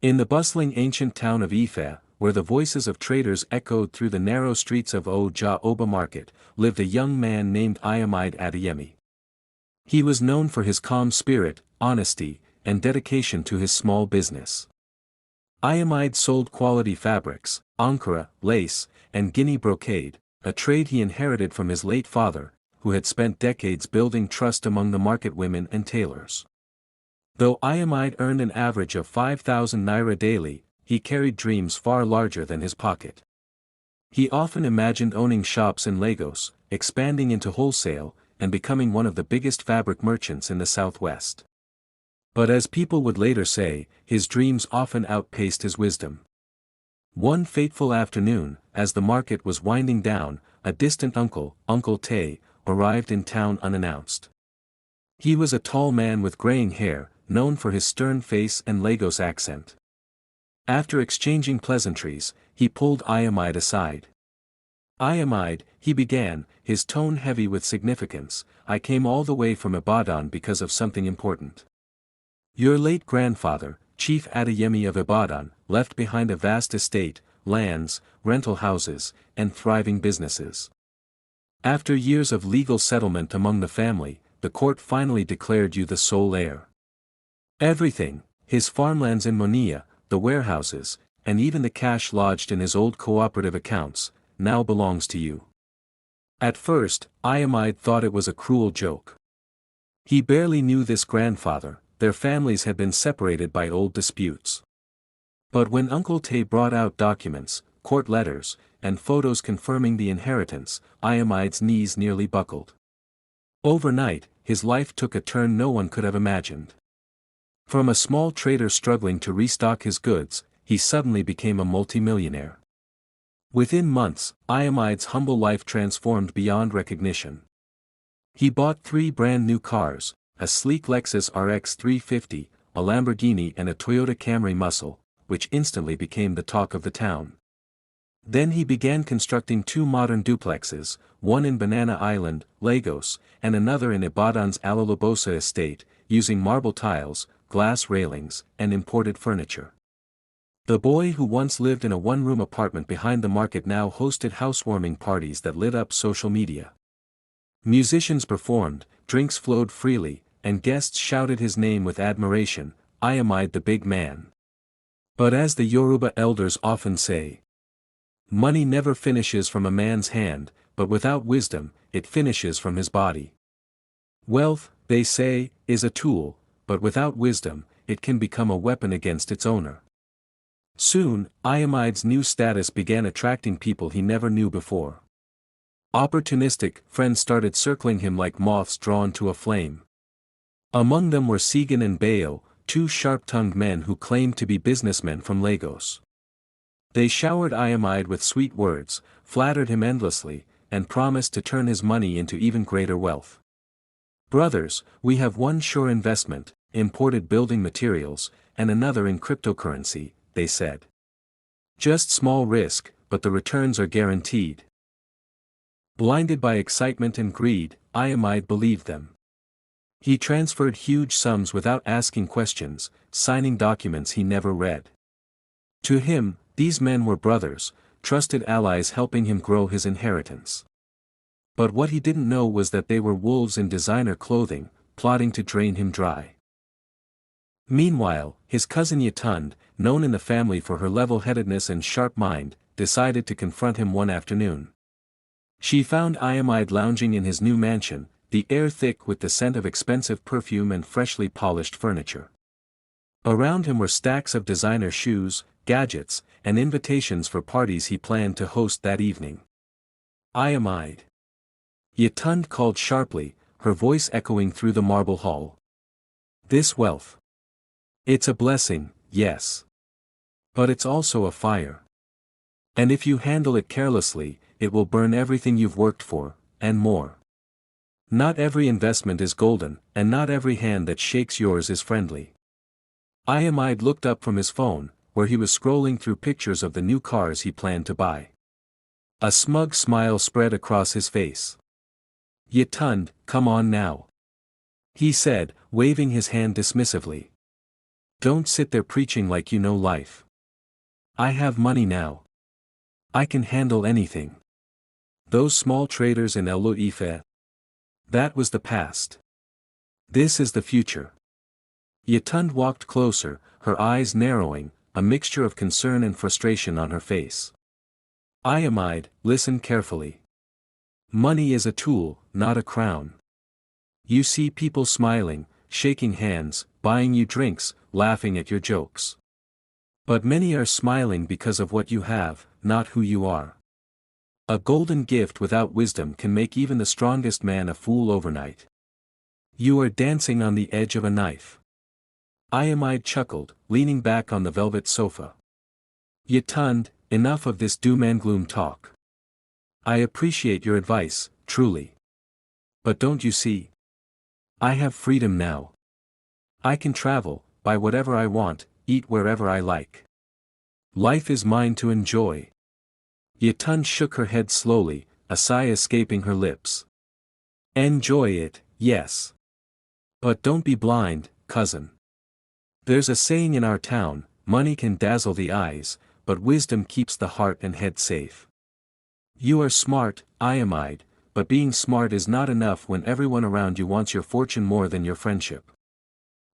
In the bustling ancient town of Ife, where the voices of traders echoed through the narrow streets of Oba Market, lived a young man named Iamide Adeyemi. He was known for his calm spirit, honesty, and dedication to his small business. Iamide sold quality fabrics, Ankara, lace, and Guinea brocade, a trade he inherited from his late father, who had spent decades building trust among the market women and tailors. Though Iamide earned an average of 5,000 naira daily, he carried dreams far larger than his pocket. He often imagined owning shops in Lagos, expanding into wholesale, and becoming one of the biggest fabric merchants in the southwest. But as people would later say, his dreams often outpaced his wisdom. One fateful afternoon, as the market was winding down, a distant uncle, Uncle Tay, arrived in town unannounced. He was a tall man with graying hair, known for his stern face and Lagos accent. After exchanging pleasantries, he pulled Iamide aside. Iamide, he began, his tone heavy with significance, I came all the way from Ibadan because of something important. Your late grandfather, Chief Adeyemi of Ibadan, left behind a vast estate, lands, rental houses, and thriving businesses. After years of legal settlement among the family, the court finally declared you the sole heir. Everything, his farmlands in Monia, the warehouses, and even the cash lodged in his old cooperative accounts, now belongs to you. At first, Iamide thought it was a cruel joke. He barely knew this grandfather, their families had been separated by old disputes. But when Uncle Tay brought out documents, court letters, and photos confirming the inheritance, Iamide's knees nearly buckled. Overnight, his life took a turn no one could have imagined. From a small trader struggling to restock his goods, he suddenly became a multimillionaire. Within months, Iamide's humble life transformed beyond recognition. He bought 3 brand new cars, a sleek Lexus RX 350, a Lamborghini and a Toyota Camry Muscle, which instantly became the talk of the town. Then he began constructing 2 modern duplexes, one in Banana Island, Lagos, and another in Ibadan's Alolobosa estate, using marble tiles, glass railings, and imported furniture. The boy who once lived in a one-room apartment behind the market now hosted housewarming parties that lit up social media. Musicians performed, drinks flowed freely, and guests shouted his name with admiration, Iamide the big man. But as the Yoruba elders often say, money never finishes from a man's hand, but without wisdom, it finishes from his body. Wealth, they say, is a tool, but without wisdom, it can become a weapon against its owner. Soon, Iamide's new status began attracting people he never knew before. Opportunistic friends started circling him like moths drawn to a flame. Among them were Segan and Bayo, 2 sharp-tongued men who claimed to be businessmen from Lagos. They showered Iamide with sweet words, flattered him endlessly, and promised to turn his money into even greater wealth. Brothers, we have one sure investment, imported building materials, and another in cryptocurrency, they said. Just small risk, but the returns are guaranteed. Blinded by excitement and greed, Iamide believed them. He transferred huge sums without asking questions, signing documents he never read. To him, these men were brothers, trusted allies helping him grow his inheritance. But what he didn't know was that they were wolves in designer clothing, plotting to drain him dry. Meanwhile, his cousin Yatund, known in the family for her level-headedness and sharp mind, decided to confront him one afternoon. She found Iamide lounging in his new mansion, the air thick with the scent of expensive perfume and freshly polished furniture. Around him were stacks of designer shoes, gadgets, and invitations for parties he planned to host that evening. Iamide. Yatund called sharply, her voice echoing through the marble hall. This wealth. It's a blessing, yes. But it's also a fire. And if you handle it carelessly, it will burn everything you've worked for, and more. Not every investment is golden, and not every hand that shakes yours is friendly. Iamide looked up from his phone, where he was scrolling through pictures of the new cars he planned to buy. A smug smile spread across his face. Yatund, come on now. He said, waving his hand dismissively. Don't sit there preaching like you know life. I have money now. I can handle anything. Those small traders in Elo Ife? That was the past. This is the future. Yatund walked closer, her eyes narrowing, a mixture of concern and frustration on her face. Iamide, listen carefully. Money is a tool, not a crown. You see people smiling, shaking hands, buying you drinks, laughing at your jokes. But many are smiling because of what you have, not who you are. A golden gift without wisdom can make even the strongest man a fool overnight. You are dancing on the edge of a knife. Iamide chuckled, leaning back on the velvet sofa. Yatund, enough of this doom and gloom talk. I appreciate your advice, truly. But don't you see? I have freedom now. I can travel, buy whatever I want, eat wherever I like. Life is mine to enjoy. Yatund shook her head slowly, a sigh escaping her lips. Enjoy it, yes. But don't be blind, cousin. There's a saying in our town, money can dazzle the eyes, but wisdom keeps the heart and head safe. You are smart, Iamide, but being smart is not enough when everyone around you wants your fortune more than your friendship.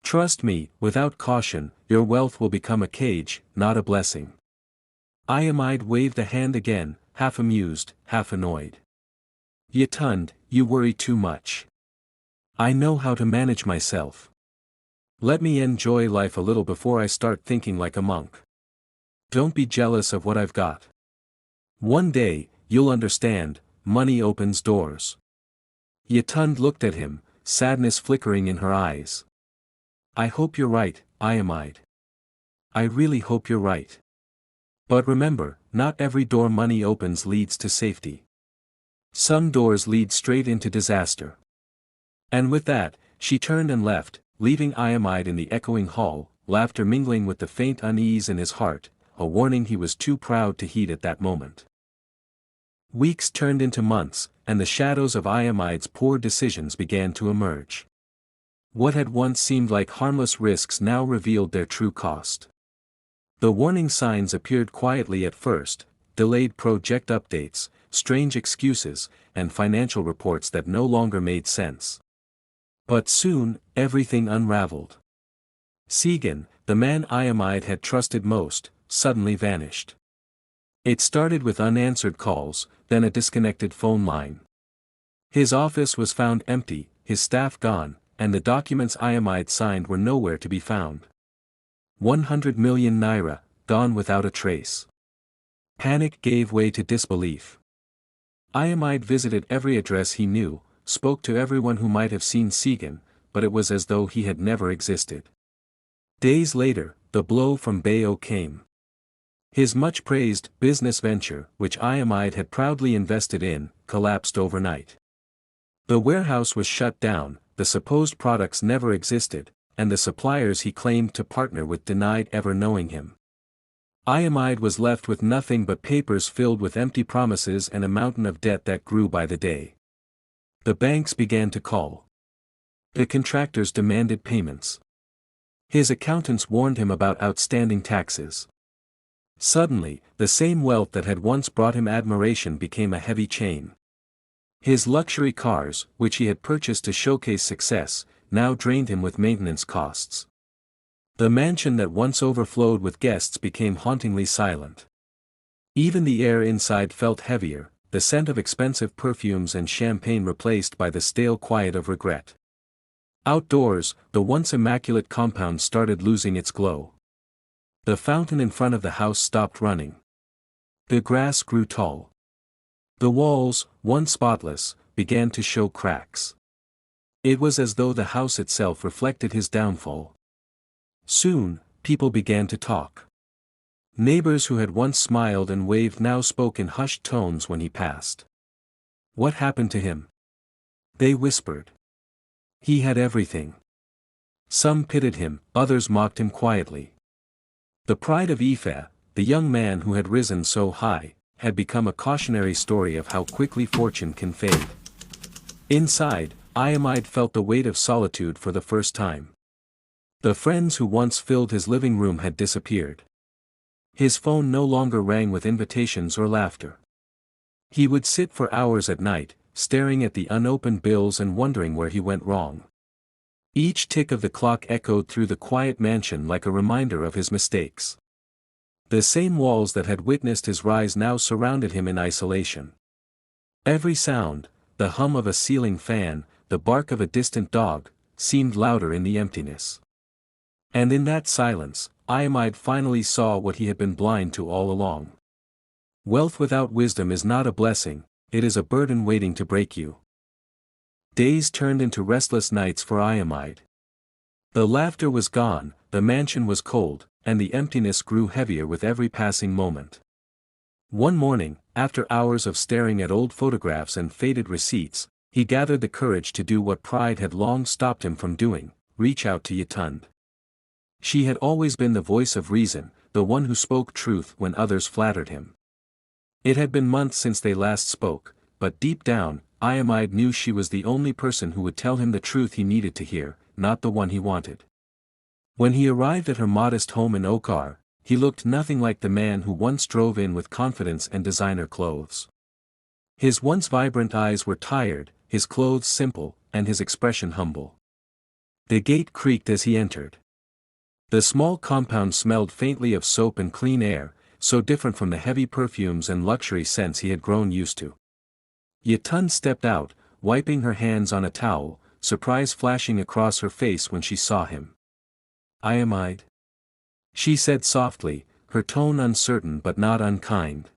Trust me, without caution, your wealth will become a cage, not a blessing. Iamide waved a hand again, half amused, half annoyed. Yatund, you worry too much. I know how to manage myself. Let me enjoy life a little before I start thinking like a monk. Don't be jealous of what I've got. One day, you'll understand, money opens doors. Yatund looked at him, sadness flickering in her eyes. I hope you're right, Iamide. I really hope you're right. But remember, not every door money opens leads to safety. Some doors lead straight into disaster. And with that, she turned and left, leaving Iamide in the echoing hall, laughter mingling with the faint unease in his heart, a warning he was too proud to heed at that moment. Weeks turned into months, and the shadows of Iamide's poor decisions began to emerge. What had once seemed like harmless risks now revealed their true cost. The warning signs appeared quietly at first, delayed project updates, strange excuses, and financial reports that no longer made sense. But soon, everything unraveled. Segan, the man Iamide had trusted most, suddenly vanished. It started with unanswered calls, then a disconnected phone line. His office was found empty, his staff gone, and the documents Iamide signed were nowhere to be found. 100 million naira, gone without a trace. Panic gave way to disbelief. Iamide visited every address he knew, spoke to everyone who might have seen Segan, but it was as though he had never existed. Days later, the blow from Bayo came. His much-praised business venture, which Iamide had proudly invested in, collapsed overnight. The warehouse was shut down, the supposed products never existed, and the suppliers he claimed to partner with denied ever knowing him. Iamide was left with nothing but papers filled with empty promises and a mountain of debt that grew by the day. The banks began to call. The contractors demanded payments. His accountants warned him about outstanding taxes. Suddenly, the same wealth that had once brought him admiration became a heavy chain. His luxury cars, which he had purchased to showcase success, now drained him with maintenance costs. The mansion that once overflowed with guests became hauntingly silent. Even the air inside felt heavier, the scent of expensive perfumes and champagne replaced by the stale quiet of regret. Outdoors, the once immaculate compound started losing its glow. The fountain in front of the house stopped running. The grass grew tall. The walls, once spotless, began to show cracks. It was as though the house itself reflected his downfall. Soon, people began to talk. Neighbors who had once smiled and waved now spoke in hushed tones when he passed. What happened to him? They whispered. He had everything. Some pitied him, others mocked him quietly. The pride of Ife, the young man who had risen so high, had become a cautionary story of how quickly fortune can fade. Inside, Iamide felt the weight of solitude for the first time. The friends who once filled his living room had disappeared. His phone no longer rang with invitations or laughter. He would sit for hours at night, staring at the unopened bills and wondering where he went wrong. Each tick of the clock echoed through the quiet mansion like a reminder of his mistakes. The same walls that had witnessed his rise now surrounded him in isolation. Every sound, the hum of a ceiling fan, the bark of a distant dog, seemed louder in the emptiness. And in that silence, Iamide finally saw what he had been blind to all along. Wealth without wisdom is not a blessing, it is a burden waiting to break you. Days turned into restless nights for Iamide. The laughter was gone, the mansion was cold, and the emptiness grew heavier with every passing moment. One morning, after hours of staring at old photographs and faded receipts, he gathered the courage to do what pride had long stopped him from doing: reach out to Yatund. She had always been the voice of reason, the one who spoke truth when others flattered him. It had been months since they last spoke, but deep down, Iamide knew she was the only person who would tell him the truth he needed to hear, not the one he wanted. When he arrived at her modest home in Okar, he looked nothing like the man who once drove in with confidence and designer clothes. His once vibrant eyes were tired, his clothes simple, and his expression humble. The gate creaked as he entered. The small compound smelled faintly of soap and clean air, so different from the heavy perfumes and luxury scents he had grown used to. Yatund stepped out, wiping her hands on a towel, surprise flashing across her face when she saw him. "Iamide?" she said softly, her tone uncertain but not unkind.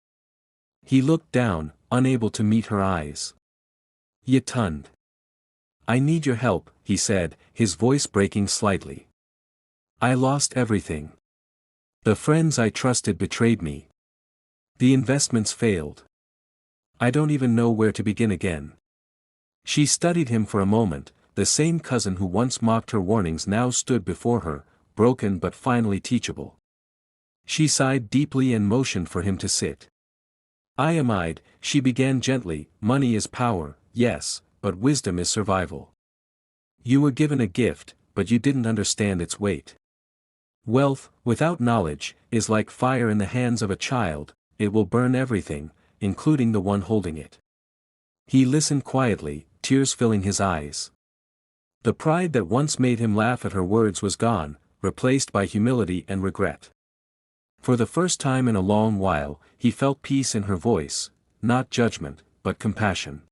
He looked down, unable to meet her eyes. "Yatund. I need your help," he said, his voice breaking slightly. "I lost everything. The friends I trusted betrayed me. The investments failed. I don't even know where to begin again." She studied him for a moment, the same cousin who once mocked her warnings now stood before her, broken but finally teachable. She sighed deeply and motioned for him to sit. "Iamide," she began gently, "money is power, yes, but wisdom is survival. You were given a gift, but you didn't understand its weight. Wealth, without knowledge, is like fire in the hands of a child, it will burn everything, including the one holding it." He listened quietly, tears filling his eyes. The pride that once made him laugh at her words was gone, replaced by humility and regret. For the first time in a long while, he felt peace in her voice, not judgment, but compassion.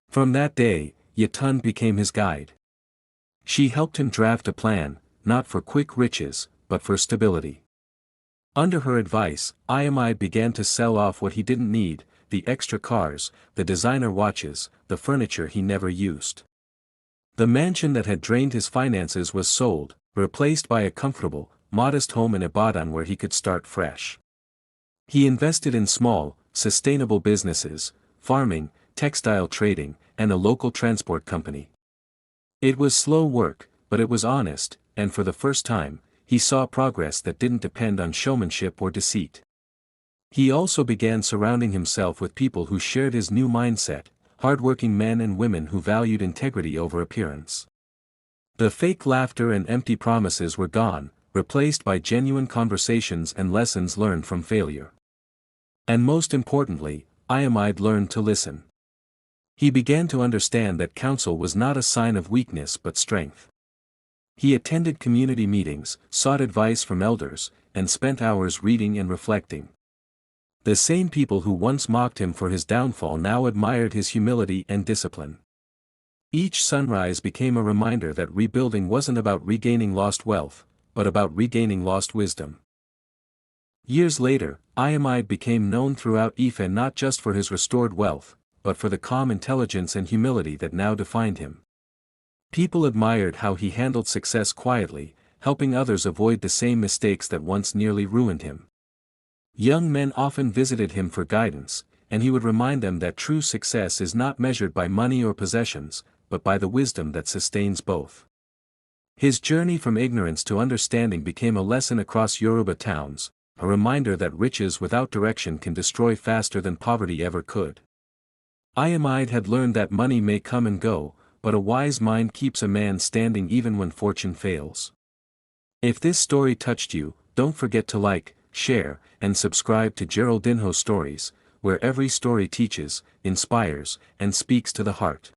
From that day, Yatund became his guide. She helped him draft a plan, not for quick riches, but for stability. Under her advice, Iamide began to sell off what he didn't need: the extra cars, the designer watches, the furniture he never used. The mansion that had drained his finances was sold, replaced by a comfortable, modest home in Ibadan where he could start fresh. He invested in small, sustainable businesses, farming, textile trading, and a local transport company. It was slow work, but it was honest, and for the first time, he saw progress that didn't depend on showmanship or deceit. He also began surrounding himself with people who shared his new mindset: hardworking men and women who valued integrity over appearance. The fake laughter and empty promises were gone, replaced by genuine conversations and lessons learned from failure. And most importantly, Iamide learned to listen. He began to understand that counsel was not a sign of weakness but strength. He attended community meetings, sought advice from elders, and spent hours reading and reflecting. The same people who once mocked him for his downfall now admired his humility and discipline. Each sunrise became a reminder that rebuilding wasn't about regaining lost wealth, but about regaining lost wisdom. Years later, Iamide became known throughout Ife not just for his restored wealth, but for the calm intelligence and humility that now defined him. People admired how he handled success quietly, helping others avoid the same mistakes that once nearly ruined him. Young men often visited him for guidance, and he would remind them that true success is not measured by money or possessions, but by the wisdom that sustains both. His journey from ignorance to understanding became a lesson across Yoruba towns, a reminder that riches without direction can destroy faster than poverty ever could. Iamide had learned that money may come and go, but a wise mind keeps a man standing even when fortune fails. If this story touched you, don't forget to like, share, and subscribe to Geraldinho Stories, where every story teaches, inspires, and speaks to the heart.